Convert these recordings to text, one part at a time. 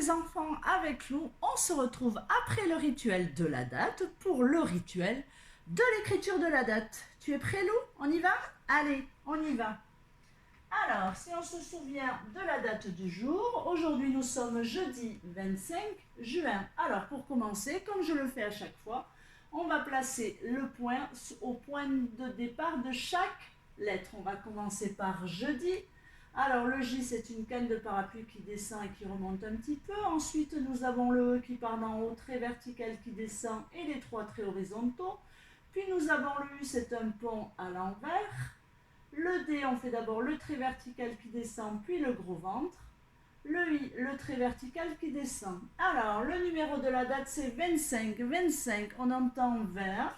les enfants avec nous, on se retrouve après le rituel de la date pour le rituel de l'écriture de la date. Tu es prêt, Lou? On y va? Allez, on y va. Alors, si on se souvient de la date du jour, aujourd'hui nous sommes jeudi 25 juin. Alors, pour commencer, comme je le fais à chaque fois, on va placer le point au point de départ de chaque lettre. On va commencer par jeudi. Alors, le J, c'est une canne de parapluie qui descend et qui remonte un petit peu. Ensuite, nous avons le E qui part d'en haut, trait vertical qui descend et les trois traits horizontaux. Puis nous avons le U, c'est un pont à l'envers. Le D, on fait d'abord le trait vertical qui descend, puis le gros ventre. Le I, le trait vertical qui descend. Alors, le numéro de la date, c'est 25. 25, on entend 20.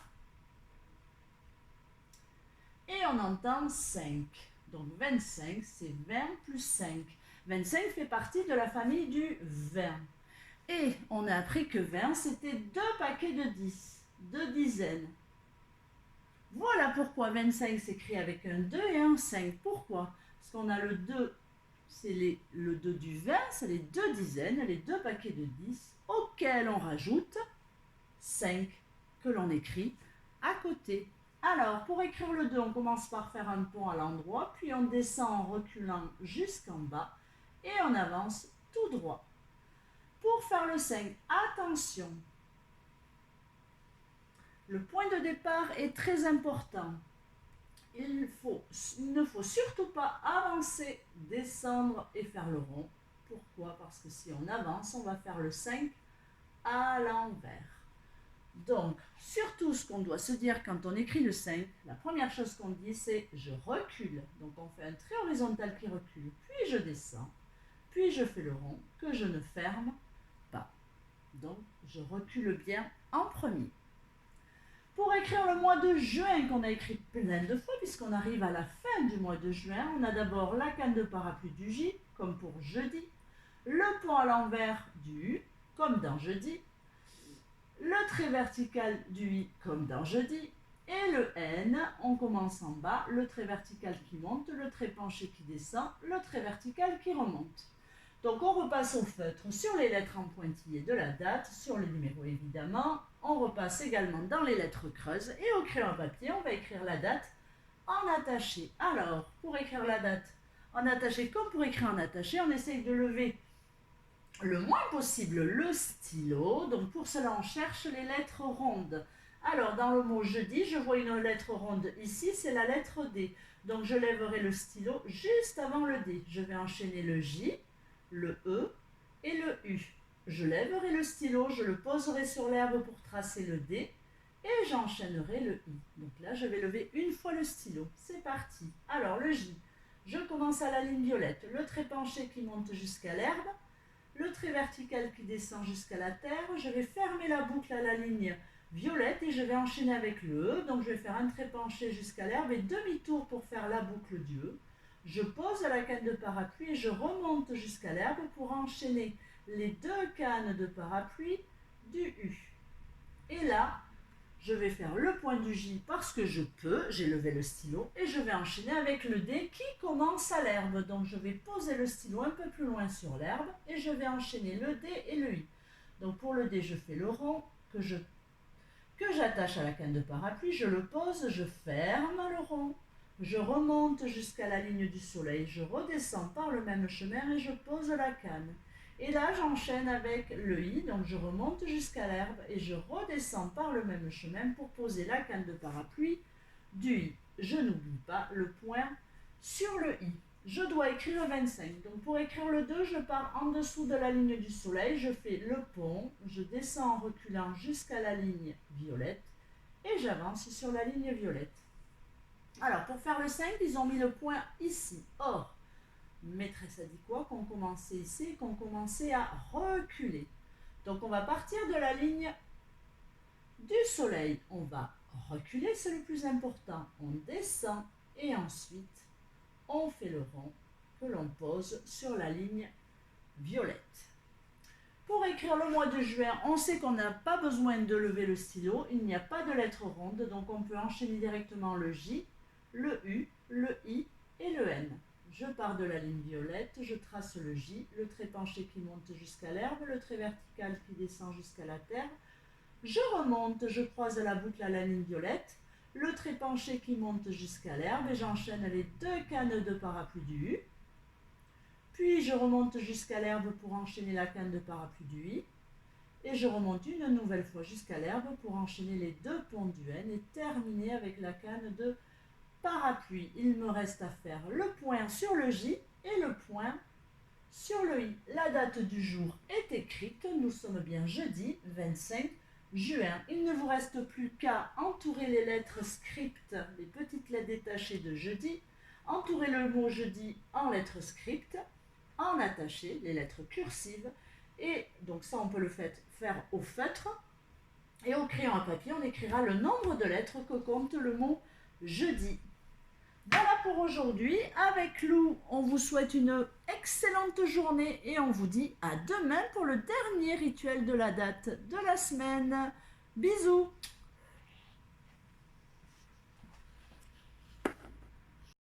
Et on entend 5. Donc 25, c'est 20 plus 5. 25 fait partie de la famille du 20. Et on a appris que 20, c'était 2 paquets de 10, 2 dizaines. Voilà pourquoi 25 s'écrit avec un 2 et un 5. Pourquoi? Parce qu'on a le 2, c'est le 2 du 20, c'est les 2 dizaines, les 2 paquets de 10, auxquels on rajoute 5 que l'on écrit à côté. Alors, pour écrire le 2, on commence par faire un pont à l'endroit, puis on descend en reculant jusqu'en bas et on avance tout droit. Pour faire le 5, attention, le point de départ est très important. Il ne faut surtout pas avancer, descendre et faire le rond. Pourquoi? Parce que si on avance, on va faire le 5 à l'envers. Donc, surtout ce qu'on doit se dire quand on écrit le 5, la première chose qu'on dit c'est je recule. Donc on fait un trait horizontal qui recule, puis je descends, puis je fais le rond que je ne ferme pas. Donc je recule bien en premier. Pour écrire le mois de juin qu'on a écrit plein de fois, puisqu'on arrive à la fin du mois de juin, on a d'abord la canne de parapluie du J, comme pour jeudi, le pont à l'envers du U, comme dans jeudi, le trait vertical du I comme dans jeudi, et le N, on commence en bas, le trait vertical qui monte, le trait penché qui descend, le trait vertical qui remonte. Donc on repasse au feutre sur les lettres en pointillés de la date, sur le numéro évidemment, on repasse également dans les lettres creuses, et au crayon à papier, on va écrire la date en attaché. Alors, pour écrire la date en attaché, comme pour écrire en attaché, on essaye de lever le moins possible le stylo. Donc pour cela, on cherche les lettres rondes. Alors dans le mot jeudi, je vois une lettre ronde ici, c'est la lettre D. Donc je lèverai le stylo juste avant le D. Je vais enchaîner le J, le E et le U. Je lèverai le stylo, je le poserai sur l'herbe pour tracer le D et j'enchaînerai le I. Donc là, je vais lever une fois le stylo. C'est parti. Alors le J, je commence à la ligne violette, le trait penché qui monte jusqu'à l'herbe, le trait vertical qui descend jusqu'à la terre, je vais fermer la boucle à la ligne violette et je vais enchaîner avec le E. Donc je vais faire un trait penché jusqu'à l'herbe et demi-tour pour faire la boucle du E. Je pose la canne de parapluie et je remonte jusqu'à l'herbe pour enchaîner les 2 cannes de parapluie du U. Et là, je vais faire le point du J parce que je peux, j'ai levé le stylo, et je vais enchaîner avec le D qui commence à l'herbe. Donc je vais poser le stylo un peu plus loin sur l'herbe et je vais enchaîner le D et le I. Donc pour le D, je fais le rond que j'attache à la canne de parapluie, je le pose, je ferme le rond, je remonte jusqu'à la ligne du soleil, je redescends par le même chemin et je pose la canne. Et là, j'enchaîne avec le I, donc je remonte jusqu'à l'herbe et je redescends par le même chemin pour poser la canne de parapluie du I. Je n'oublie pas le point sur le I. Je dois écrire 25. Donc pour écrire le 2, je pars en dessous de la ligne du soleil, je fais le pont, je descends en reculant jusqu'à la ligne violette et j'avance sur la ligne violette. Alors pour faire le 5, ils ont mis le point ici. Or, maîtresse a dit quoi? Qu'on commençait ici et qu'on commençait à reculer. Donc on va partir de la ligne du soleil. On va reculer, c'est le plus important. On descend et ensuite on fait le rond que l'on pose sur la ligne violette. Pour écrire le mois de juin, on sait qu'on n'a pas besoin de lever le stylo. Il n'y a pas de lettre ronde, donc on peut enchaîner directement le J, le U, le I et le N. je pars de la ligne violette, je trace le J, le trait penché qui monte jusqu'à l'herbe, le trait vertical qui descend jusqu'à la terre. Je remonte, je croise la boucle à la ligne violette, le trait penché qui monte jusqu'à l'herbe et j'enchaîne les 2 cannes de parapluie du U. Puis je remonte jusqu'à l'herbe pour enchaîner la canne de parapluie du I. Et je remonte une nouvelle fois jusqu'à l'herbe pour enchaîner les 2 ponts du N et terminer avec la canne de parapluie. Il me reste à faire le point sur le J et le point sur le I. La date du jour est écrite, nous sommes bien jeudi 25 juin. Il ne vous reste plus qu'à entourer les lettres script, les petites lettres détachées de jeudi, entourer le mot jeudi en lettres script, en attacher les lettres cursives, et donc ça on peut le faire au feutre, et au crayon à papier on écrira le nombre de lettres que compte le mot jeudi. Voilà pour aujourd'hui. Avec Lou, on vous souhaite une excellente journée et on vous dit à demain pour le dernier rituel de la date de la semaine. Bisous!